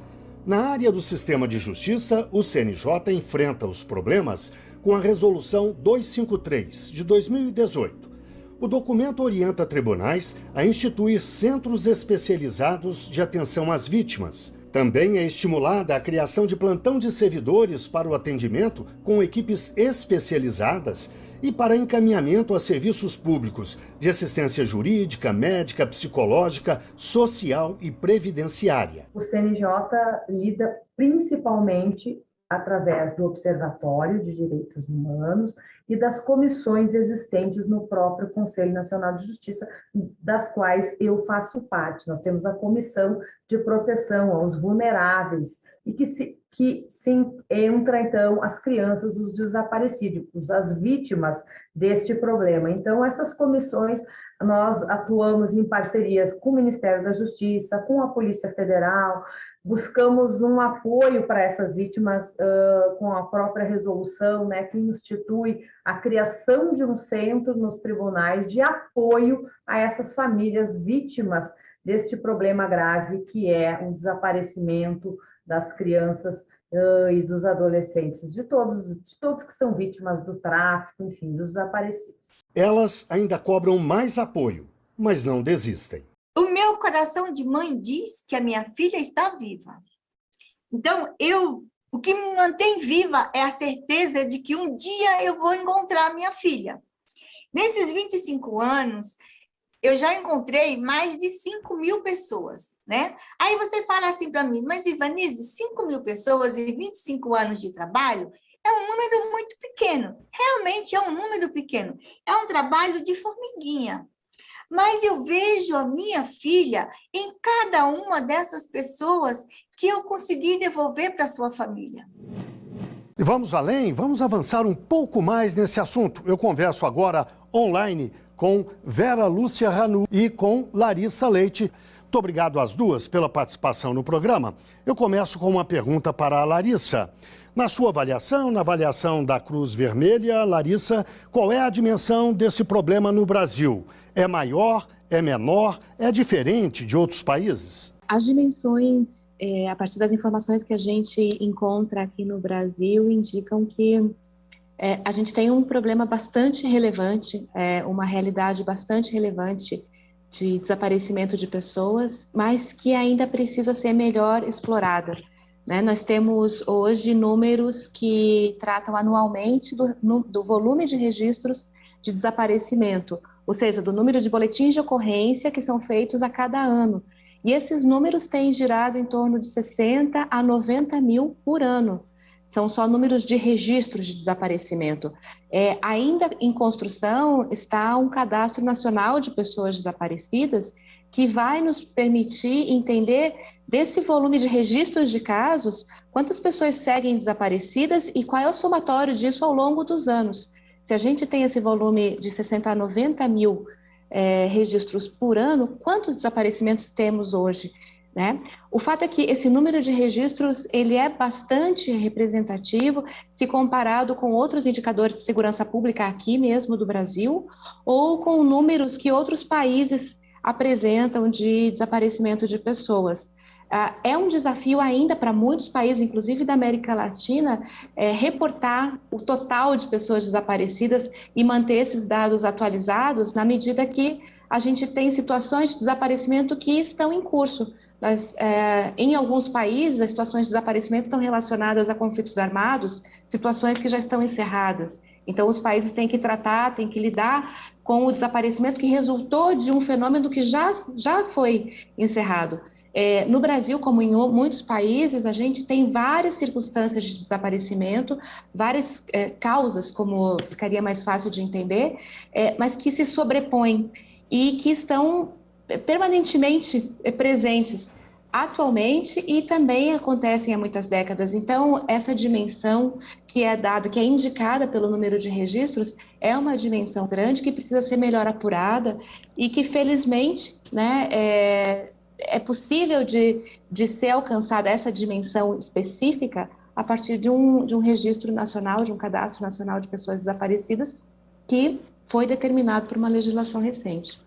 Na área do sistema de justiça, o CNJ enfrenta os problemas com a Resolução 253, de 2018. O documento orienta tribunais a instituir centros especializados de atenção às vítimas. Também é estimulada a criação de plantão de servidores para o atendimento com equipes especializadas e para encaminhamento a serviços públicos de assistência jurídica, médica, psicológica, social e previdenciária. O CNJ lida principalmente através do Observatório de Direitos Humanos e das comissões existentes no próprio Conselho Nacional de Justiça, das quais eu faço parte. Nós temos a Comissão de Proteção aos Vulneráveis, e que entra, então, as crianças, os desaparecidos, as vítimas deste problema. Então, essas comissões, nós atuamos em parcerias com o Ministério da Justiça, com a Polícia Federal, buscamos um apoio para essas vítimas com a própria resolução, né, que institui a criação de um centro nos tribunais de apoio a essas famílias vítimas deste problema grave que é o desaparecimento das crianças e dos adolescentes, de todos que são vítimas do tráfico, enfim, dos desaparecidos. Elas ainda cobram mais apoio, mas não desistem. O meu coração de mãe diz que a minha filha está viva. Então, o que me mantém viva é a certeza de que um dia eu vou encontrar a minha filha. Nesses 25 anos, eu já encontrei mais de 5 mil pessoas, né? Aí você fala assim para mim, mas Ivanise, 5 mil pessoas e 25 anos de trabalho é um número muito pequeno. Realmente é um número pequeno. É um trabalho de formiguinha. Mas eu vejo a minha filha em cada uma dessas pessoas que eu consegui devolver para sua família. E vamos além, vamos avançar um pouco mais nesse assunto. Eu converso agora online com Vera Lúcia Ranu e com Larissa Leite. Muito obrigado às duas pela participação no programa. Eu começo com uma pergunta para a Larissa. Na sua avaliação, na avaliação da Cruz Vermelha, Larissa, qual é a dimensão desse problema no Brasil? É maior, é menor, é diferente de outros países? As dimensões, a partir das informações que a gente encontra aqui no Brasil, indicam que a gente tem um problema bastante relevante, uma realidade bastante relevante de desaparecimento de pessoas, mas que ainda precisa ser melhor explorada, né? Nós temos hoje números que tratam anualmente do volume de registros de desaparecimento, ou seja, do número de boletins de ocorrência que são feitos a cada ano. E esses números têm girado em torno de 60 a 90 mil por ano. São só números de registros de desaparecimento. Ainda em construção está um cadastro nacional de pessoas desaparecidas que vai nos permitir entender desse volume de registros de casos, quantas pessoas seguem desaparecidas e qual é o somatório disso ao longo dos anos. Se a gente tem esse volume de 60 a 90 mil registros por ano, quantos desaparecimentos temos hoje? Né? O fato é que esse número de registros ele é bastante representativo se comparado com outros indicadores de segurança pública aqui mesmo do Brasil ou com números que outros países apresentam de desaparecimento de pessoas. É um desafio ainda para muitos países, inclusive da América Latina, reportar o total de pessoas desaparecidas e manter esses dados atualizados na medida que a gente tem situações de desaparecimento que estão em curso. Em alguns países, as situações de desaparecimento estão relacionadas a conflitos armados, situações que já estão encerradas. Então, os países têm que tratar, têm que lidar com o desaparecimento que resultou de um fenômeno que já foi encerrado. No Brasil, como em muitos países, a gente tem várias circunstâncias de desaparecimento, várias causas, como ficaria mais fácil de entender, mas que se sobrepõem e que estão permanentemente presentes atualmente e também acontecem há muitas décadas. Então, essa dimensão que é dada, que é indicada pelo número de registros, é uma dimensão grande que precisa ser melhor apurada e que, felizmente, né, é possível de ser alcançada essa dimensão específica a partir de um registro nacional, de um cadastro nacional de pessoas desaparecidas, que foi determinado por uma legislação recente.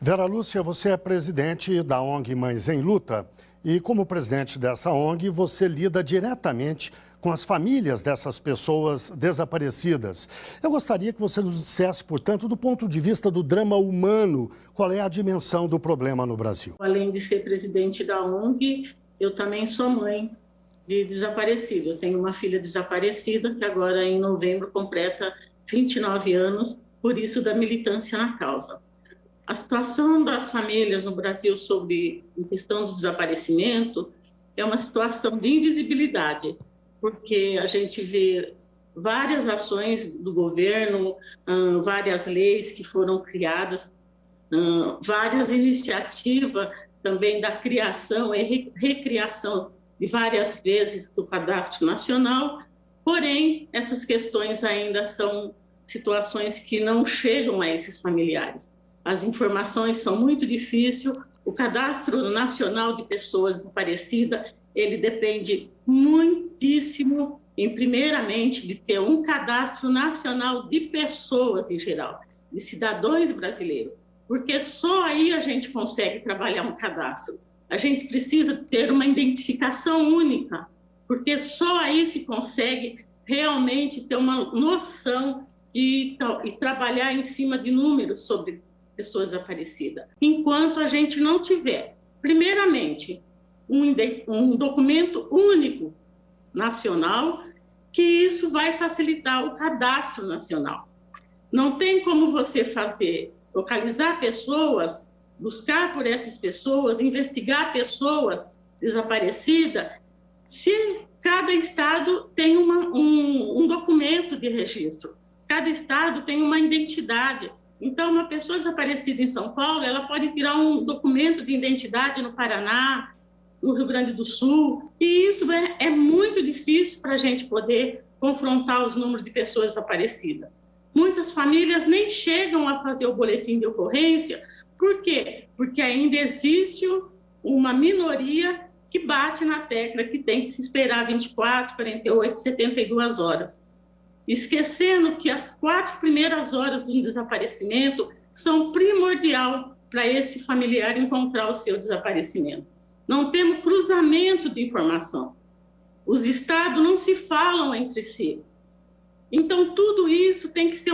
Vera Lúcia, você é presidente da ONG Mães em Luta e, como presidente dessa ONG, você lida diretamente com as famílias dessas pessoas desaparecidas. Eu gostaria que você nos dissesse, portanto, do ponto de vista do drama humano, qual é a dimensão do problema no Brasil. Além de ser presidente da ONG, eu também sou mãe de desaparecido. Eu tenho uma filha desaparecida que agora, em novembro, completa 29 anos, por isso da militância na causa. A situação das famílias no Brasil sobre a questão do desaparecimento é uma situação de invisibilidade, porque a gente vê várias ações do governo, várias leis que foram criadas, várias iniciativas também da criação e recriação de várias vezes do Cadastro Nacional, porém, essas questões ainda são situações que não chegam a esses familiares. As informações são muito difíceis, o Cadastro Nacional de Pessoas Desaparecidas, ele depende muitíssimo, primeiramente, de ter um Cadastro Nacional de pessoas em geral, de cidadãos brasileiros, porque só aí a gente consegue trabalhar um cadastro. A gente precisa ter uma identificação única, porque só aí se consegue realmente ter uma noção e trabalhar em cima de números sobre pessoas desaparecidas. Enquanto a gente não tiver, primeiramente, um documento único nacional, que isso vai facilitar o cadastro nacional. Não tem como você localizar pessoas, buscar por essas pessoas, investigar pessoas desaparecidas, se cada estado tem um documento de registro, cada estado tem uma identidade. Então, uma pessoa desaparecida em São Paulo, ela pode tirar um documento de identidade no Paraná, no Rio Grande do Sul, e isso é muito difícil para a gente poder confrontar os números de pessoas desaparecidas. Muitas famílias nem chegam a fazer o boletim de ocorrência. Por quê? Porque ainda existe uma minoria que bate na tecla que tem que se esperar 24, 48, 72 horas, esquecendo que as 4 primeiras horas do desaparecimento são primordial para esse familiar encontrar o seu desaparecimento. Não temos cruzamento de informação. Os estados não se falam entre si. Então, tudo isso tem que ser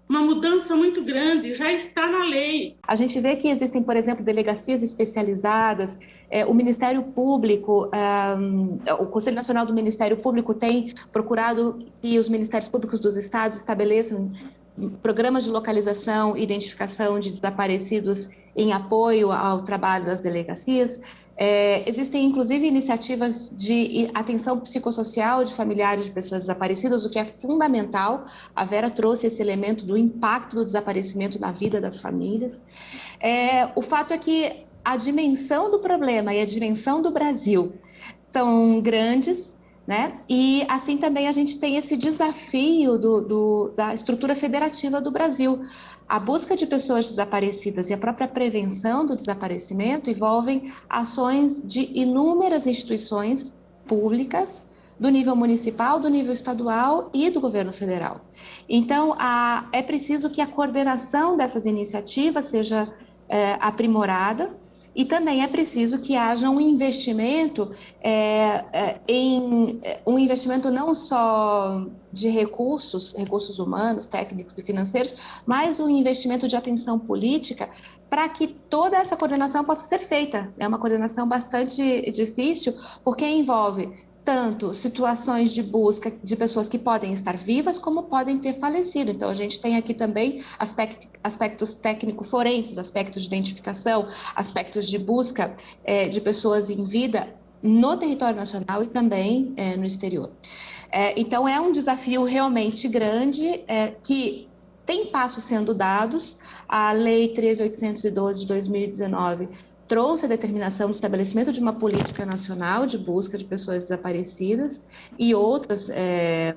uma mudança muito grande, já está na lei. A gente vê que existem, por exemplo, delegacias especializadas, o Ministério Público, o Conselho Nacional do Ministério Público tem procurado que os Ministérios Públicos dos estados estabeleçam programas de localização e identificação de desaparecidos em apoio ao trabalho das delegacias. Existem, inclusive, iniciativas de atenção psicossocial de familiares de pessoas desaparecidas, o que é fundamental. A Vera trouxe esse elemento do impacto do desaparecimento na vida das famílias. O fato é que a dimensão do problema e a dimensão do Brasil são grandes, né? E assim também a gente tem esse desafio da estrutura federativa do Brasil. A busca de pessoas desaparecidas e a própria prevenção do desaparecimento envolvem ações de inúmeras instituições públicas, do nível municipal, do nível estadual e do governo federal. Então, é preciso que a coordenação dessas iniciativas seja aprimorada, e também é preciso que haja um investimento um investimento não só de recursos humanos, técnicos e financeiros, mas um investimento de atenção política para que toda essa coordenação possa ser feita. É uma coordenação bastante difícil, porque envolve tanto situações de busca de pessoas que podem estar vivas, como podem ter falecido. Então, a gente tem aqui também aspectos técnico-forenses, aspectos de identificação, aspectos de busca de pessoas em vida no território nacional e também no exterior. Então, é um desafio realmente grande, que tem passos sendo dados. A Lei 13.812 de 2019 trouxe a determinação do estabelecimento de uma política nacional de busca de pessoas desaparecidas e outras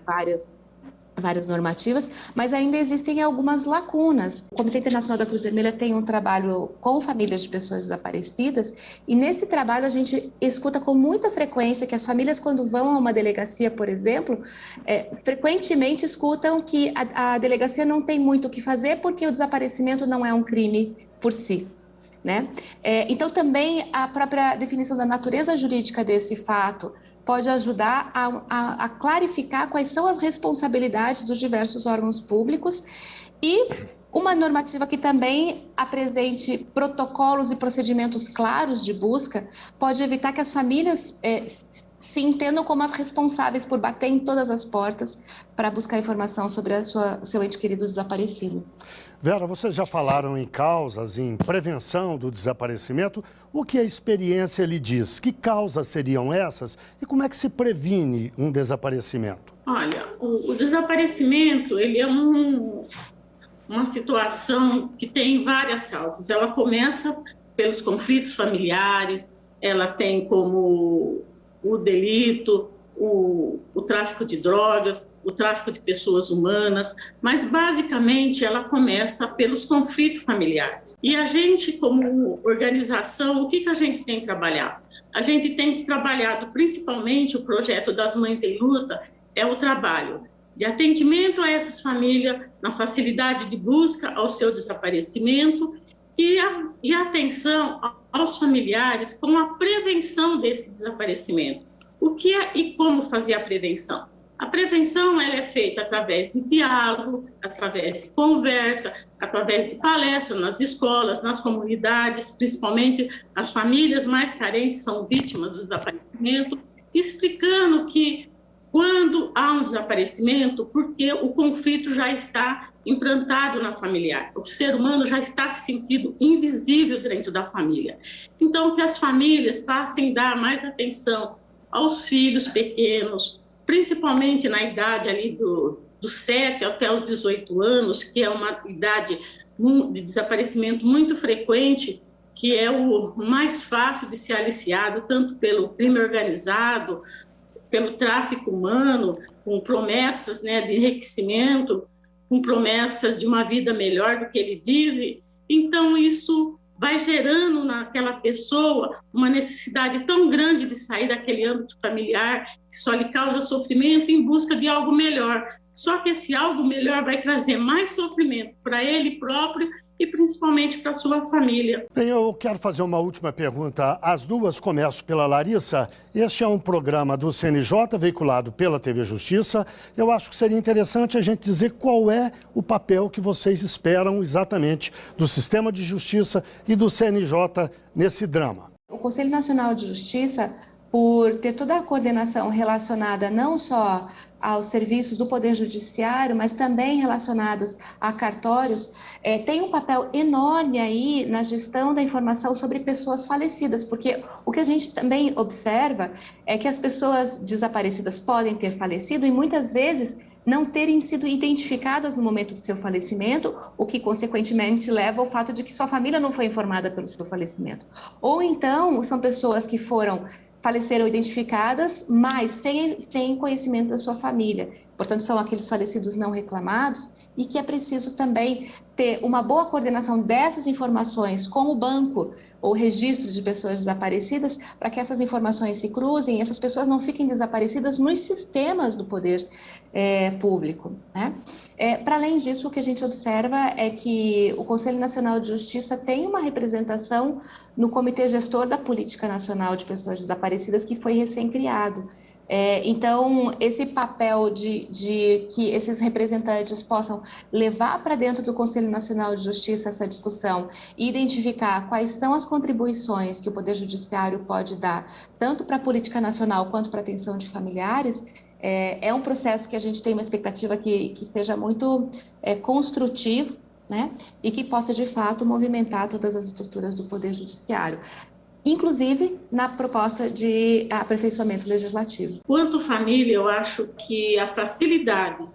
várias normativas, mas ainda existem algumas lacunas. O Comitê Internacional da Cruz Vermelha tem um trabalho com famílias de pessoas desaparecidas, e nesse trabalho a gente escuta com muita frequência que as famílias, quando vão a uma delegacia, por exemplo, frequentemente escutam que a delegacia não tem muito o que fazer porque o desaparecimento não é um crime por si, né? Então, também a própria definição da natureza jurídica desse fato pode ajudar a clarificar quais são as responsabilidades dos diversos órgãos públicos, e uma normativa que também apresente protocolos e procedimentos claros de busca pode evitar que as famílias se entendam como as responsáveis por bater em todas as portas para buscar informação sobre o seu ente querido desaparecido. Vera, vocês já falaram em causas, em prevenção do desaparecimento. O que a experiência lhe diz? Que causas seriam essas e como é que se previne um desaparecimento? Olha, o desaparecimento, ele é uma situação que tem várias causas. Ela começa pelos conflitos familiares, ela tem como o delito, o tráfico de drogas, o tráfico de pessoas humanas, mas basicamente ela começa pelos conflitos familiares. E a gente, como organização, o que a gente tem trabalhado? A gente tem trabalhado principalmente o projeto das Mães em Luta, é o trabalho de atendimento a essas famílias, na facilidade de busca ao seu desaparecimento e a atenção aos familiares com a prevenção desse desaparecimento. O que é e como fazer a prevenção? A prevenção ela é feita através de diálogo, através de conversa, através de palestras nas escolas, nas comunidades, principalmente as famílias mais carentes são vítimas do desaparecimento, explicando que quando há um desaparecimento, porque o conflito já está implantado na família, o ser humano já está se sentindo invisível dentro da família. Então, que as famílias passem a dar mais atenção aos filhos pequenos, principalmente na idade ali dos 7 até os 18 anos, que é uma idade de desaparecimento muito frequente, que é o mais fácil de ser aliciado, tanto pelo crime organizado, pelo tráfico humano, com promessas, né, de enriquecimento, com promessas de uma vida melhor do que ele vive. Então, isso vai gerando naquela pessoa uma necessidade tão grande de sair daquele âmbito familiar que só lhe causa sofrimento em busca de algo melhor. Só que esse algo melhor vai trazer mais sofrimento para ele próprio e principalmente para a sua família. Bem, eu quero fazer uma última pergunta. As duas começo pela Larissa. Este é um programa do CNJ, veiculado pela TV Justiça. Eu acho que seria interessante a gente dizer qual é o papel que vocês esperam exatamente do sistema de justiça e do CNJ nesse drama. O Conselho Nacional de Justiça, por ter toda a coordenação relacionada não só aos serviços do Poder Judiciário, mas também relacionados a cartórios, tem um papel enorme aí na gestão da informação sobre pessoas falecidas, porque o que a gente também observa é que as pessoas desaparecidas podem ter falecido e muitas vezes não terem sido identificadas no momento do seu falecimento, o que consequentemente leva ao fato de que sua família não foi informada pelo seu falecimento. Ou então são pessoas que faleceram identificadas, mas sem conhecimento da sua família. Portanto, são aqueles falecidos não reclamados e que é preciso também ter uma boa coordenação dessas informações com o banco ou registro de pessoas desaparecidas para que essas informações se cruzem e essas pessoas não fiquem desaparecidas nos sistemas do poder público, né? Para além disso, o que a gente observa é que o Conselho Nacional de Justiça tem uma representação no Comitê Gestor da Política Nacional de Pessoas Desaparecidas, que foi recém-criado. Então, esse papel de que esses representantes possam levar para dentro do Conselho Nacional de Justiça essa discussão e identificar quais são as contribuições que o Poder Judiciário pode dar, tanto para a política nacional quanto para a atenção de familiares, é um processo que a gente tem uma expectativa que seja muito construtivo, né? E que possa, de fato, movimentar todas as estruturas do Poder Judiciário, inclusive na proposta de aperfeiçoamento legislativo. Quanto família, eu acho que a facilidade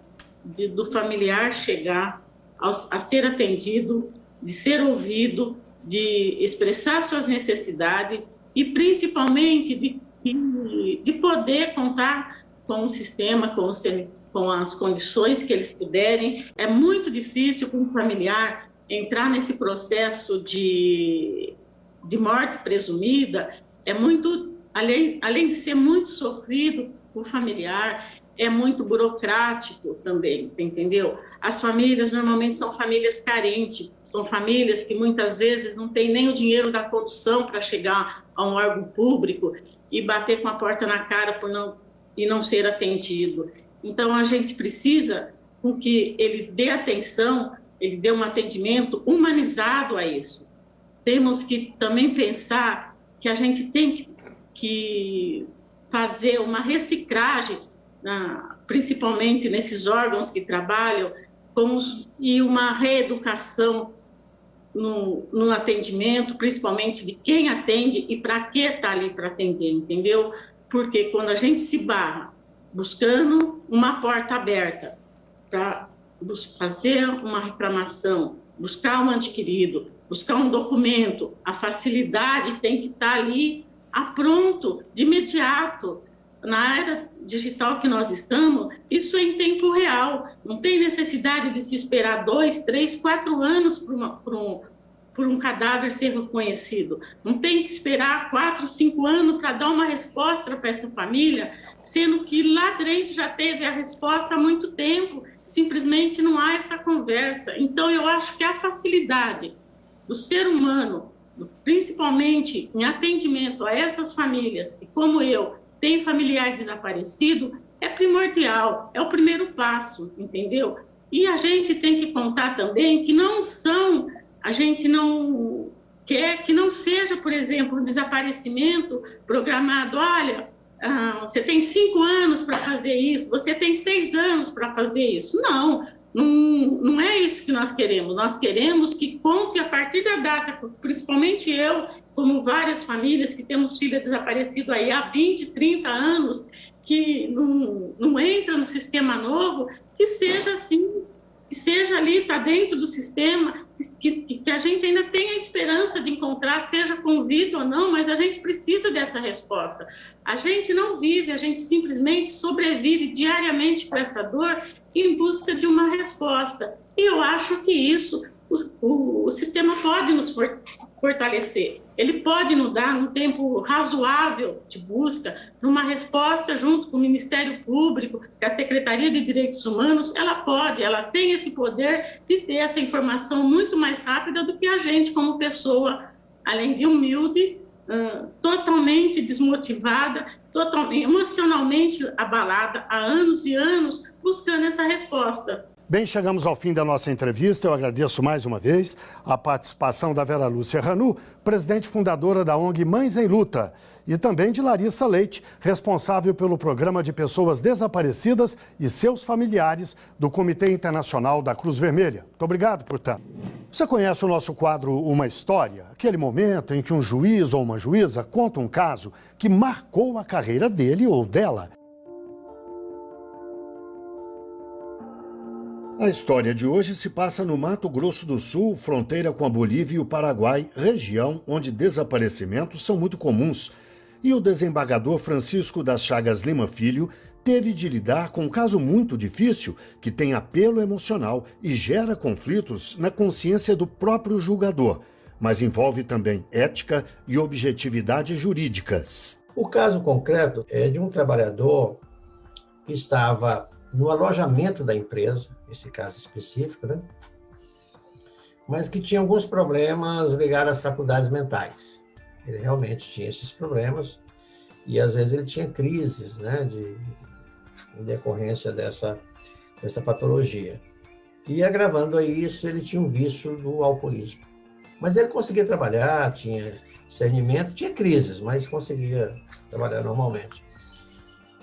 do familiar chegar a ser atendido, de ser ouvido, de expressar suas necessidades e principalmente de poder contar com o sistema, com as condições que eles puderem. É muito difícil para um familiar entrar nesse processo de morte presumida, é muito, além de ser muito sofrido o familiar, é muito burocrático também, você entendeu? As famílias normalmente são famílias carentes, são famílias que muitas vezes não têm nem o dinheiro da condução para chegar a um órgão público e bater com a porta na cara e não ser atendido. Então, a gente precisa com que ele dê atenção, ele dê um atendimento humanizado a isso. Temos que também pensar que a gente tem que fazer uma reciclagem, principalmente nesses órgãos que trabalham, e uma reeducação no atendimento, principalmente de quem atende e para que está ali para atender, entendeu? Porque quando a gente se barra buscando uma porta aberta para fazer uma reclamação, buscar um adquirido, buscar um documento, a facilidade tem que estar ali pronto, de imediato. Na era digital que nós estamos, isso é em tempo real. Não tem necessidade de se esperar 2, 3, 4 anos por um cadáver ser reconhecido. Não tem que esperar 4, 5 anos para dar uma resposta para essa família, sendo que lá dentro já teve a resposta há muito tempo. Simplesmente não há essa conversa. Então, eu acho que a facilidade do ser humano, principalmente em atendimento a essas famílias que, como eu, têm familiar desaparecido, é primordial, é o primeiro passo, entendeu? E a gente tem que contar também que a gente não quer que não seja, por exemplo, um desaparecimento programado. Olha, você tem 5 anos para fazer isso, você tem 6 anos para fazer isso. Não é isso que nós queremos. Nós queremos que conte a partir da data, principalmente eu, como várias famílias que temos filho desaparecido aí há 20, 30 anos, que não entra no sistema novo, que seja assim, que seja ali, está dentro do sistema, que a gente ainda tenha a esperança de encontrar, seja convite ou não, mas a gente precisa dessa resposta. A gente não vive, a gente simplesmente sobrevive diariamente com essa dor em busca de uma resposta. E eu acho que isso, o sistema pode nos fortalecer. Ele pode nos dar um tempo razoável de busca, numa resposta junto com o Ministério Público, com a Secretaria de Direitos Humanos, ela tem esse poder de ter essa informação muito mais rápida do que a gente, como pessoa, além de humilde, totalmente desmotivada, totalmente emocionalmente abalada há anos e anos, buscando essa resposta. Bem, chegamos ao fim da nossa entrevista. Eu agradeço mais uma vez a participação da Vera Lúcia Ranu, presidente fundadora da ONG Mães em Luta, e também de Larissa Leite, responsável pelo Programa de Pessoas Desaparecidas e seus familiares do Comitê Internacional da Cruz Vermelha. Muito obrigado, portanto. Você conhece o nosso quadro Uma História? Aquele momento em que um juiz ou uma juíza conta um caso que marcou a carreira dele ou dela. A história de hoje se passa no Mato Grosso do Sul, fronteira com a Bolívia e o Paraguai, região onde desaparecimentos são muito comuns. E o desembargador Francisco das Chagas Lima Filho teve de lidar com um caso muito difícil que tem apelo emocional e gera conflitos na consciência do próprio julgador, mas envolve também ética e objetividade jurídicas. O caso concreto é de um trabalhador que estava no alojamento da empresa, esse caso específico, né? Mas que tinha alguns problemas ligados às faculdades mentais. Ele realmente tinha esses problemas e às vezes ele tinha crises, né, em decorrência dessa patologia. E agravando a isso, ele tinha um vício do alcoolismo. Mas ele conseguia trabalhar, tinha discernimento, tinha crises, mas conseguia trabalhar normalmente.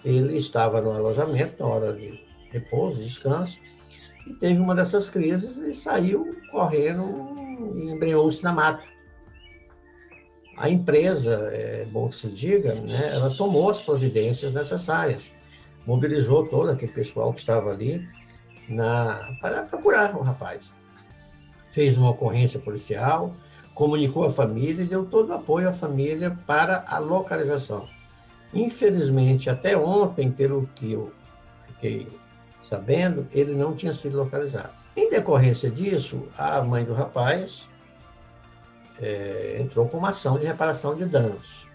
Ele estava no alojamento na hora de repouso, descanso, e teve uma dessas crises e saiu correndo e embrenhou-se na mata. A empresa, é bom que se diga, né, ela tomou as providências necessárias, mobilizou todo aquele pessoal que estava ali para procurar o rapaz. Fez uma ocorrência policial, comunicou à família e deu todo o apoio à família para a localização. Infelizmente, até ontem, pelo que eu fiquei sabendo, ele não tinha sido localizado. Em decorrência disso, a mãe do rapaz entrou com uma ação de reparação de danos,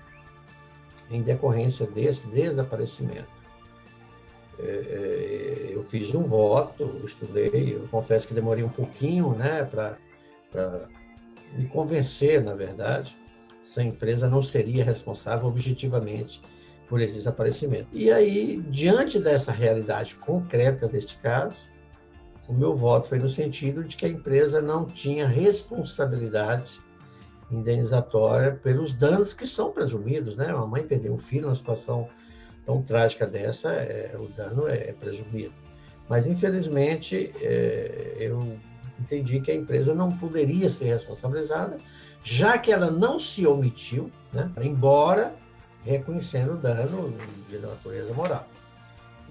em decorrência desse desaparecimento. Eu fiz um voto, estudei, eu confesso que demorei um pouquinho, né, para me convencer, na verdade, se a empresa não seria responsável objetivamente por esse desaparecimento. E aí, diante dessa realidade concreta deste caso, o meu voto foi no sentido de que a empresa não tinha responsabilidade indenizatória pelos danos que são presumidos, né? Uma mãe perdeu um filho numa situação tão trágica dessa, o dano é presumido. Mas, infelizmente, eu entendi que a empresa não poderia ser responsabilizada, já que ela não se omitiu, né? Embora reconhecendo o dano de natureza moral.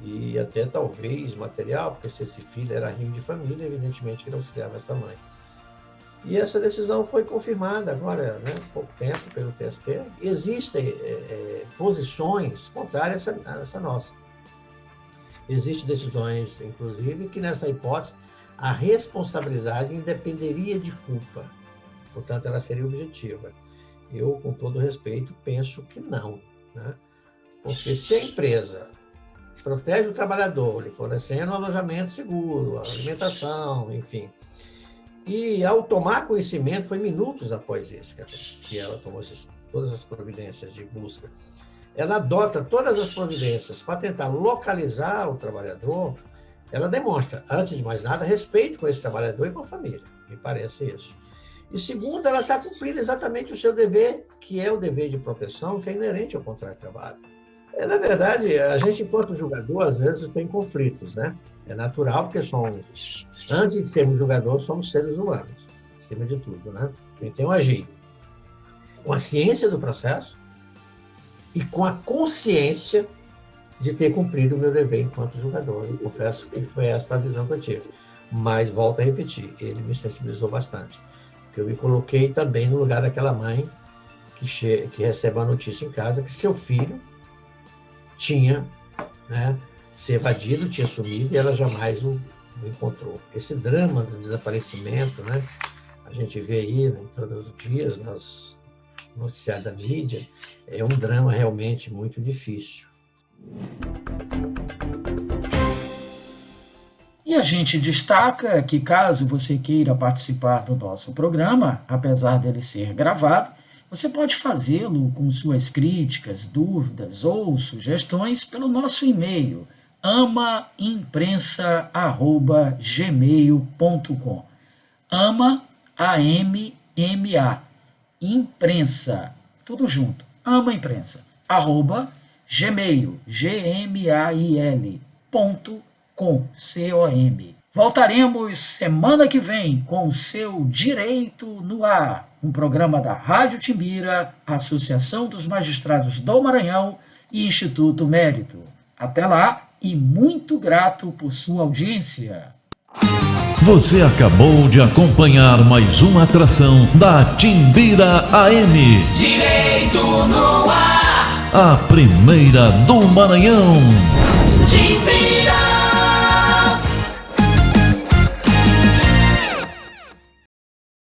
E até talvez material, porque se esse filho era rimo de família, evidentemente que não se criava essa mãe. E essa decisão foi confirmada agora, né, há pouco tempo, pelo TST. Existem posições contrárias a essa nossa. Existem decisões, inclusive, que nessa hipótese a responsabilidade independeria de culpa. Portanto, ela seria objetiva. Eu, com todo respeito, penso que não, né? Porque se a empresa protege o trabalhador, lhe fornecendo um alojamento seguro, alimentação, enfim, e ao tomar conhecimento, foi minutos após isso que ela tomou todas as providências de busca, ela adota todas as providências para tentar localizar o trabalhador, ela demonstra, antes de mais nada, respeito com esse trabalhador e com a família, me parece isso. E segundo, ela está cumprindo exatamente o seu dever, que é o dever de proteção, que é inerente ao contrato de trabalho. Na verdade, a gente, enquanto julgador, às vezes tem conflitos, né? É natural, porque somos, antes de sermos julgadores, somos seres humanos, acima de tudo, né? Então, agir com a ciência do processo e com a consciência de ter cumprido o meu dever enquanto julgador. Eu confesso que foi essa a visão que eu tive. Mas, volto a repetir, ele me sensibilizou bastante. Porque eu me coloquei também no lugar daquela mãe que recebe a notícia em casa que seu filho tinha, né, se evadido, tinha sumido e ela jamais o encontrou. Esse drama do desaparecimento, né, a gente vê aí, né, todos os dias nos noticiários da mídia, é um drama realmente muito difícil. E a gente destaca que, caso você queira participar do nosso programa, apesar dele ser gravado, você pode fazê-lo com suas críticas, dúvidas ou sugestões pelo nosso e-mail amaimprensa@gmail.com. AMA, imprensa, tudo junto, amaimprensa, @gmail.com. Voltaremos semana que vem com o seu Direito no Ar, um programa da Rádio Timbira, Associação dos Magistrados do Maranhão e Instituto Mérito. Até lá e muito grato por sua audiência. Você acabou de acompanhar mais uma atração da Timbira AM. Direito no Ar. A primeira do Maranhão. Timbira.